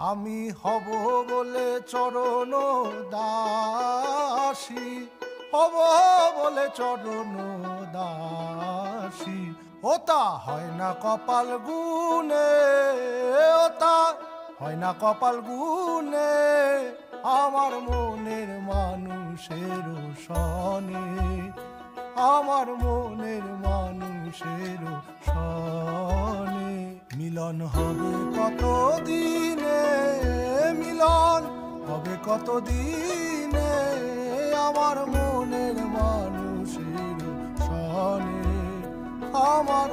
আমি হব বলে চরণ দাসী, হব বলে চরণ দাসী। ওতা হয় না কপাল গুনে, ওতা হয় না কপাল গুনে, আমার মনের মানুষের সনে, আমার মনের মানুষের সনে। মিলন হবে কত দিনে, মিলন হবে কত দিনে, আমার মনের মানুষের সনে, আমার